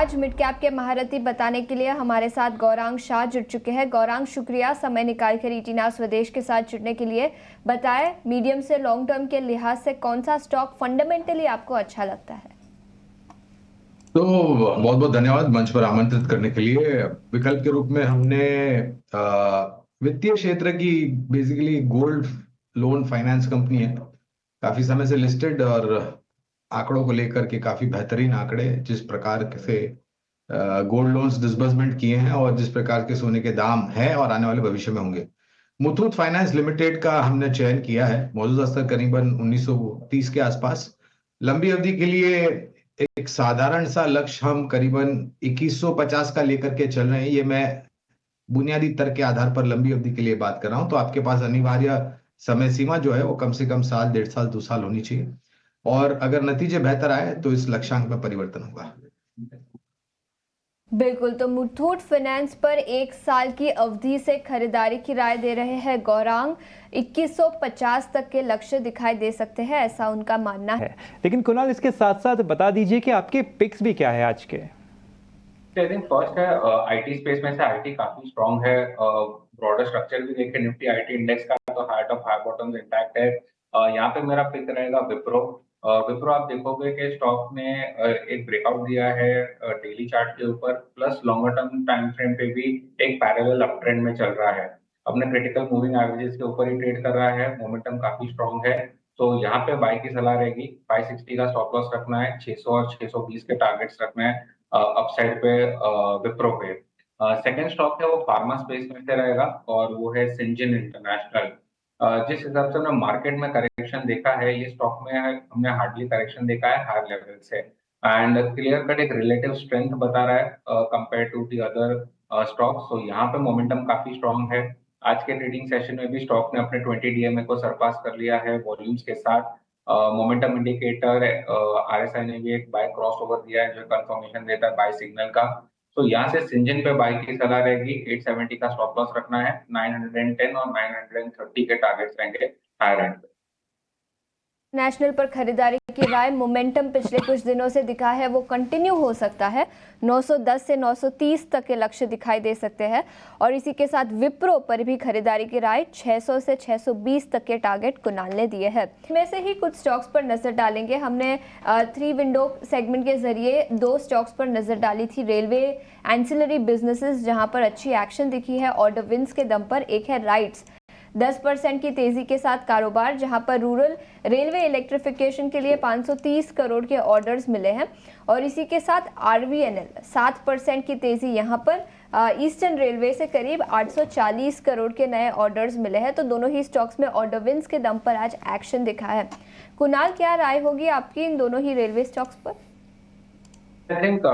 आज mid cap के महारथी बताने के लिए हमारे साथ गौरांग शाह जुड़ चुके हैं। गौरांग, शुक्रिया समय निकाल कर ईटीना स्वदेश के साथ जुड़ने के लिए। बताएं, मीडियम से लॉन्ग टर्म के लिहाज से कौन सा स्टॉक फंडामेंटली आपको अच्छा लगता है? तो बहुत बहुत धन्यवाद मंच पर आमंत्रित करने के लिए। विकल्प के रूप में हमने वित्तीय क्षेत्र की basically gold loan finance company है, काफी समय से लिस्टेड, और आंकड़ों को लेकर के काफी बेहतरीन आंकड़े, जिस प्रकार से गोल्ड लोन्स डिसबर्समेंट किए हैं और जिस प्रकार के सोने के दाम है और आने वाले भविष्य में होंगे। मुथूट फाइनेंस लिमिटेड का हमने चयन किया है। मौजूदा स्तर करीबन 1930 के आसपास। लंबी अवधि के लिए एक साधारण सा लक्ष्य हम करीबन 2150 का लेकर के चल रहे हैं। ये मैं बुनियादी तर्क के आधार पर लंबी अवधि के लिए बात कर रहा हूं। तो आपके पास अनिवार्य समय सीमा जो है वो कम से कम साल, 1.5 साल, 2 साल होनी चाहिए, और अगर नतीजे बेहतर आए तो इस लक्ष्यांक में परिवर्तन होगा। बिल्कुल, तो मुथूट फाइनेंस पर 1 साल की अवधि से खरीदारी की राय दे रहे हैं गौरांग। 2150 तक के लक्ष्य दिखाई दे सकते हैं, ऐसा उनका मानना है। लेकिन कुणाल, इसके साथ साथ बता दीजिए कि आपके पिक्स भी क्या है आज के? आई थिंक फर्स्ट है आईटी स्पेस में से आईटी काफी स्ट्रांग है। ब्रॉडर स्ट्रक्चर भी देखें निफ्टी आईटी इंडेक्स का तो heart of high bottoms intact है। यहाँ पे मेरा पिक रहेगा विप्रो। विप्रो आप देखोगे कि स्टॉक ने एक ब्रेकआउट दिया है डेली चार्ट के ऊपर, plus longer term time frame पे भी एक पैरेलल अप ट्रेंड में चल रहा है। अपने क्रिटिकल मूविंग एवरेजेस के ऊपर ही ट्रेड कर रहा है, मोमेंटम काफी स्ट्रांग है। तो यहाँ पे बाय की सलाह रहेगी। 560 का स्टॉप लॉस रखना है, 600 और 620 के टारगेट्स रखना है अपसाइड पे विप्रो पे। सेकंड स्टॉक है वो फार्मा स्पेस में से रहेगा और वो है सिंजन इंटरनेशनल। जिस हिसाब से हमने मार्केट में करेक्शन देखा है, ये स्टॉक में हमने हार्डली करेक्शन देखा है हायर लेवल से, एंड क्लियर कट एक रिलेटिव स्ट्रेंथ बता रहा है compare to the other stocks. तो यहाँ पे मोमेंटम काफी स्ट्रांग है। आज के ट्रेडिंग सेशन में भी स्टॉक ने अपने 20 डीएमए को सरपास कर लिया है वॉल्यूम्स के साथ। मोमेंटम इंडिकेटर आरएसआई ने भी एक बाय क्रॉस ओवर दिया है जो कंफर्मेशन देता है बाय सिग्नल का। तो यहाँ से सिंजन पे बाय की सलाह रहेगी। 870 का स्टॉप लॉस रखना है, 910 और 930 के टारगेट्स रहेंगे हायर एंड पे। नेशनल पर खरीदारी की राय, मोमेंटम पिछले कुछ दिनों से दिखा है वो कंटिन्यू हो सकता है। 910 से 930 तक के लक्ष्य दिखाई दे सकते हैं। और इसी के साथ विप्रो पर भी खरीदारी की राय, 600 से 620 तक के टारगेट कुणाल ने दिए हैं। इनमें से ही कुछ स्टॉक्स पर नजर डालेंगे। हमने 3 विंडो सेगमेंट के जरिए 2 स्टॉक्स पर नजर डाली थी। रेलवे एंसिलरी बिजनेसेस जहां पर अच्छी एक्शन दिखी है ऑर्डर विंस के दम पर। एक है राइट्स, 10% की तेजी के साथ कारोबार, जहां पर रूरल रेलवे इलेक्ट्रिफिकेशन के लिए 530 करोड़ के ऑर्डर्स मिले हैं। और इसी के साथ आरवीएनएल 7% की तेजी, यहां पर ईस्टर्न रेलवे से करीब 840 करोड़ के नए ऑर्डर्स मिले हैं। तो दोनों ही स्टॉक्स में ऑर्डर विंस के दम पर आज एक्शन दिखा है। कुणाल, क्या राय होगी आपकी इन दोनों ही रेलवे स्टॉक्स पर? आई थिंक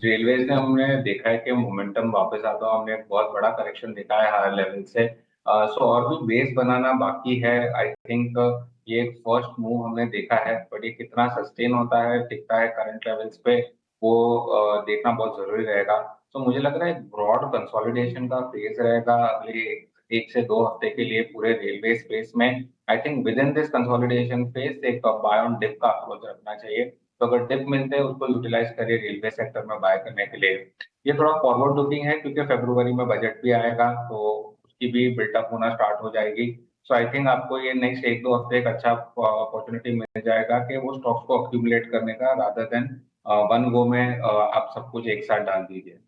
रेलवेज ने हमने देखा है कि मोमेंटम वापस आता है। हमने एक बहुत बड़ा करेक्शन देखा है हायर लेवल से। सो और भी बेस बनाना बाकी है। आई थिंक ये एक फर्स्ट मूव हमने देखा है, बट ये कितना सस्टेन होता है, टिकता है करंट लेवल्स पे, वो देखना बहुत जरूरी रहेगा। तो मुझे लग रहा है ब्रॉड कंसोलिडेशन का फेज रहेगा अगले 1 से 2 हफ्ते के लिए पूरे रेलवे स्पेस में। I think with in this consolidation phase एक बाय ऑन डिप का अप्रोच रखना चाहिए। तो अगर डिप मिलते हैं उसको यूटिलाइज करिए रेलवे सेक्टर में बाय करने के लिए। ये थोड़ा फॉरवर्ड लुकिंग है क्योंकि फरवरी में बजट भी आएगा, तो उसकी भी बिल्टअप होना स्टार्ट हो जाएगी। सो आई थिंक आपको ये नेक्स्ट 1-2 हफ्ते एक अच्छा अपॉर्चुनिटी मिल जाएगा कि वो स्टॉक्स को अक्यूमुलेट करने का, रादर देन वन गो में आप सब कुछ एक साथ डाल दीजिए।